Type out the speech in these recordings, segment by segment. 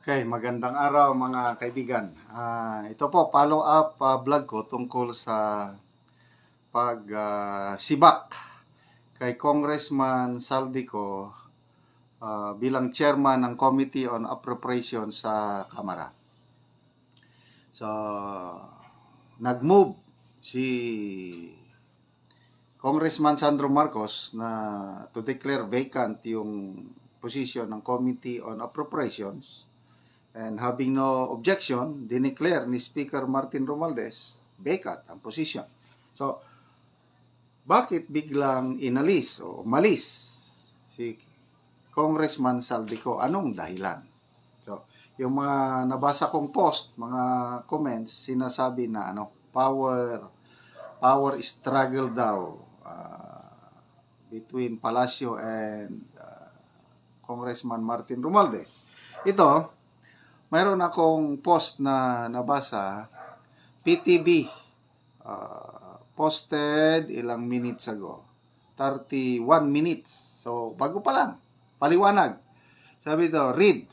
Okay, magandang araw mga kaibigan. Ito po, follow-up vlog ko tungkol sa pagsibak kay Congressman Saldico bilang chairman ng Committee on Appropriations sa Kamara. So, nag-move si Congressman Sandro Marcos na to declare vacant yung position ng Committee on Appropriations. And having no objection, dineclare ni Speaker Martin Romualdez vacant ang position. So, bakit biglang inalis o malis si Congressman Saldico? Anong dahilan? So, yung mga nabasa kong post, mga comments, sinasabi na power struggle daw between Palacio and Congressman Martin Romualdez. Ito, mayroon akong post na nabasa, PTV, posted ilang minutes ago, 31 minutes. So, bago pa lang, paliwanag. Sabi ito, read,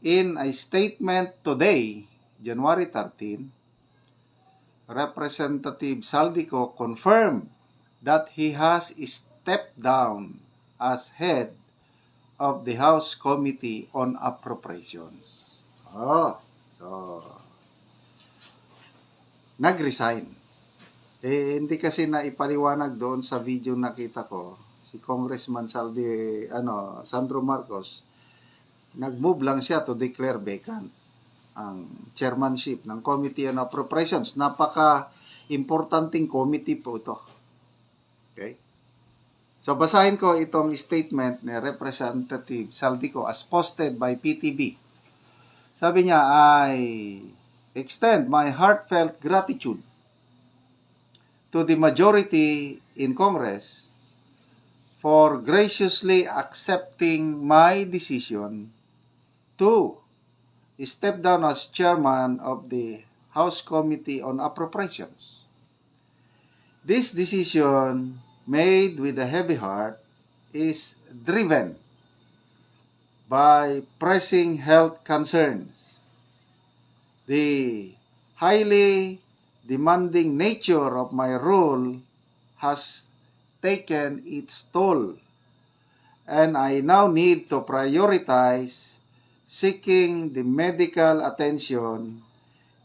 in a statement today, January 13, Representative Saldico confirmed that he has stepped down as head of the House Committee on Appropriations. So, nag-resign. Hindi kasi na ipaliwanag doon sa video nakita ko, si Congressman Sandro Marcos, nag-move lang siya to declare vacant ang chairmanship ng Committee on Appropriations. Napaka-importanting committee po ito. Okay? So, basahin ko itong statement ni Representative Saldico as posted by PTV. Sabi niya, I extend my heartfelt gratitude to the majority in Congress for graciously accepting my decision to step down as chairman of the House Committee on Appropriations. This decision, made with a heavy heart, is driven by pressing health concerns. The highly demanding nature of my role has taken its toll, and I now need to prioritize seeking the medical attention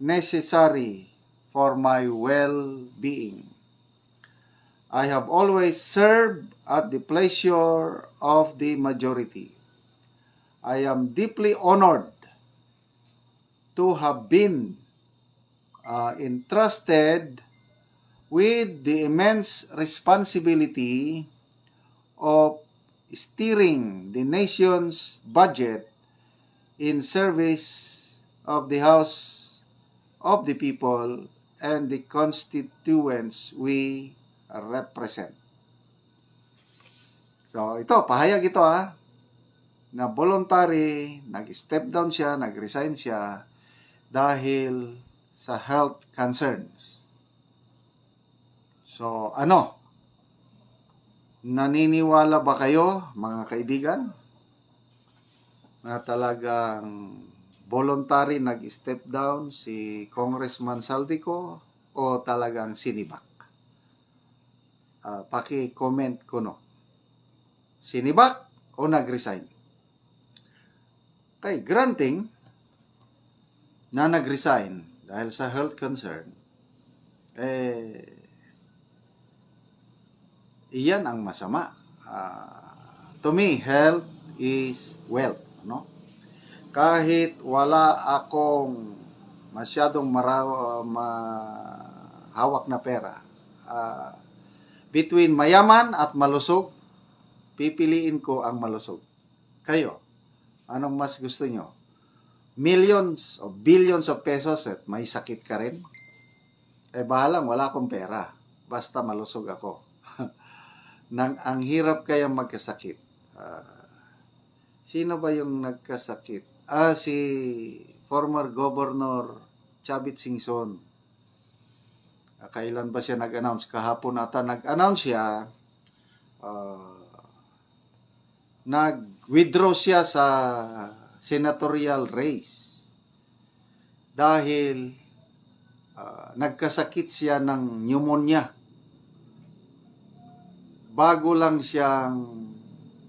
necessary for my well-being. I have always served at the pleasure of the majority. I am deeply honored to have been entrusted with the immense responsibility of steering the nation's budget in service of the House of the people and the constituents we represent. So, ito, pahayag ito na voluntary, nag-step down siya, nag-resign siya dahil sa health concerns. So, naniniwala ba kayo, mga kaibigan, na talagang voluntary nag-step down si Congressman Saldico o talagang sinibak? Paki-comment ko sinibak o nag-resign? Okay, granting na nag-resign dahil sa health concern, iyan ang masama. To me, health is wealth. Kahit wala akong masyadong hawak na pera, between mayaman at malusog, pipiliin ko ang malusog. Kayo, anong mas gusto nyo? Millions o billions of pesos at may sakit ka rin? Bahalang wala akong pera. Basta malusog ako. Ang hirap kaya magkasakit. Sino ba yung nagkasakit? Si former Governor Chavit Singson. Kailan ba siya nag-announce? Kahapon ata nag-announce siya. Nag-withdraw siya sa senatorial race dahil nagkasakit siya ng pneumonia. Bago lang siyang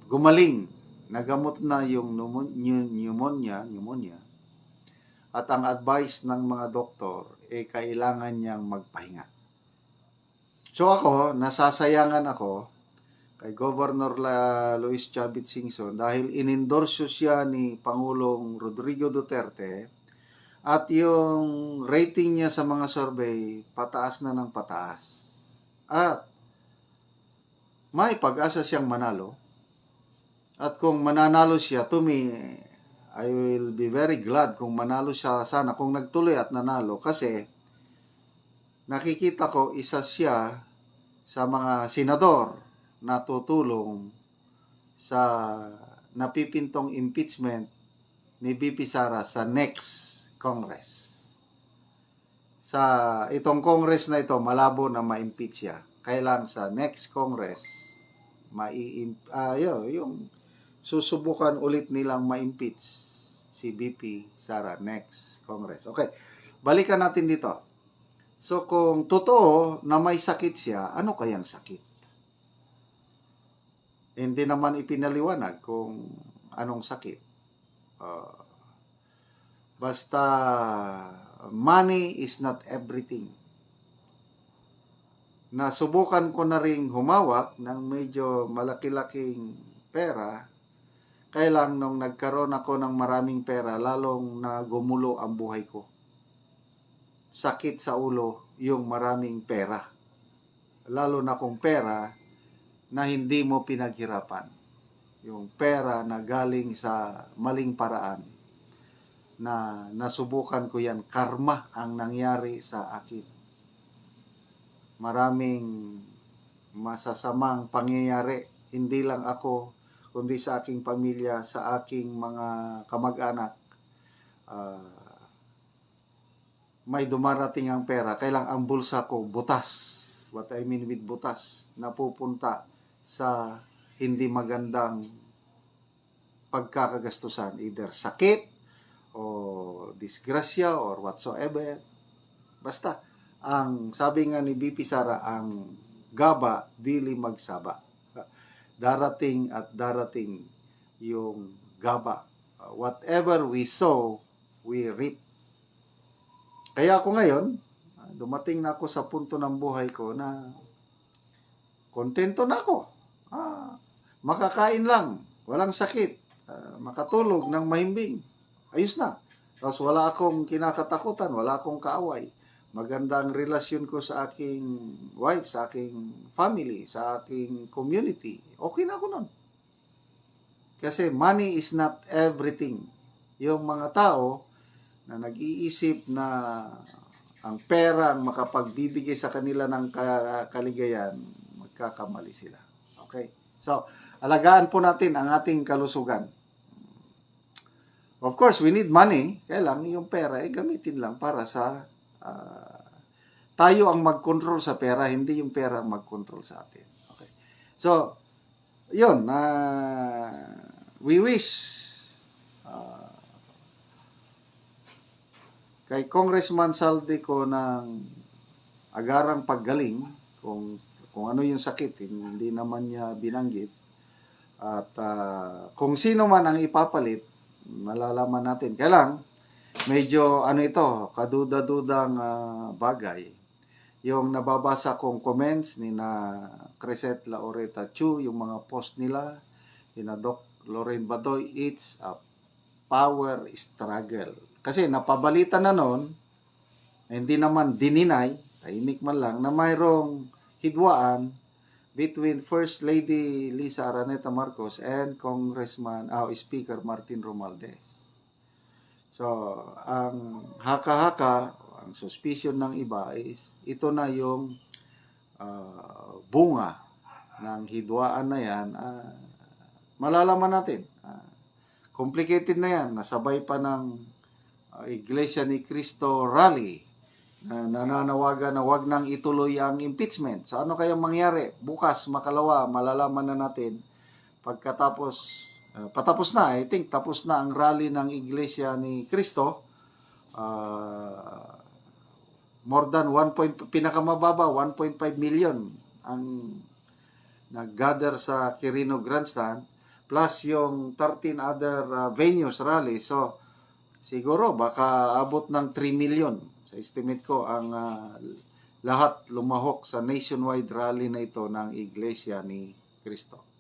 gumaling, nagamot na yung pneumonia, at ang advice ng mga doktor, kailangan niyang magpahinga. So ako, nasasayangan ako kay Governor Luis Chavit Singson dahil inendorso siya ni Pangulong Rodrigo Duterte at yung rating niya sa mga survey pataas na ng pataas. At may pag-asa siyang manalo. At kung mananalo siya, to me, I will be very glad kung manalo siya sana, kung nagtuloy at nanalo. Kasi nakikita ko isa siya sa mga senador na tutulong sa napipintong impeachment ni VP Sara sa next Congress. Sa itong Congress na ito, malabo na ma-impeach siya. Kailang sa next Congress, yung susubukan ulit nilang ma-impeach si VP Sara next Congress. Okay, balikan natin dito. So kung totoo na may sakit siya, ano kayang sakit? Hindi naman ipinaliwanag kung anong sakit. Basta money is not everything. Nasubukan ko na ring humawak ng medyo malaki-laking pera. Kailang nung nagkaroon ako ng maraming pera, lalong nagumulo ang buhay ko. Sakit sa ulo yung maraming pera. Lalo na kung pera na hindi mo pinaghirapan. Yung pera na galing sa maling paraan. Na nasubukan ko yan, karma ang nangyari sa akin. Maraming masasamang pangyayari, hindi lang ako, kundi sa aking pamilya, sa aking mga kamag-anak. May dumarating ang pera, kailang ang bulsa ko butas. What I mean with butas, napupunta sa hindi magandang pagkakagastusan, either sakit o disgrasya or whatsoever. Basta, ang sabi nga ni VP Sara, ang gaba dili magsaba. Darating at darating yung gaba. Whatever we sow, we reap. Kaya ako ngayon, dumating na ako sa punto ng buhay ko na kontento na ako. Makakain lang, walang sakit, makatulog ng mahimbing. Ayos na. Tapos wala akong kinakatakutan, wala akong kaaway. Magandang relasyon ko sa aking wife, sa aking family, sa aking community. Okay na ako nun. Kasi money is not everything. Yung mga tao na nag-iisip na ang pera ang makapagbibigay sa kanila ng kaligayan, magkakamali sila. Okay? So, alagaan po natin ang ating kalusugan. Of course, we need money. Kailang yung pera, gamitin lang para sa tayo ang mag-control sa pera, hindi yung pera ang mag-control sa atin. Okay. So, yun. We wish kay Congressman Saldico ng agarang paggaling kung ano yung sakit, hindi naman niya binanggit. At kung sino man ang ipapalit, malalaman natin. Kailang, medyo ito, kaduda-dudang bagay. Yung nababasa kong comments ni na Crescent Laureta Chu, yung mga post nila, ni na Doc Lorraine Badoy, it's a power struggle. Kasi napabalita na noon, hindi naman dininay, tahimik man lang, na mayroong hidwaan between First Lady Lisa Araneta Marcos and Speaker Martin Romualdez. So, ang haka-haka, ang suspicion ng iba is ito na yung bunga ng hidwaan na yan. Malalaman natin. Complicated na yan. Nasabay pa ng Iglesia ni Cristo rally na nananawagan na wag nang ituloy ang impeachment. So ano kayang mangyari? Bukas, makalawa, malalaman na natin pagkatapos patapos na. I think tapos na ang rally ng Iglesia ni Cristo. More than pinakamababa 1.5 million ang nag-gather sa Quirino Grandstand, plus yung 13 other venues rally. So siguro baka abot ng 3 million sa estimate ko ang lahat lumahok sa nationwide rally na ito ng Iglesia ni Cristo.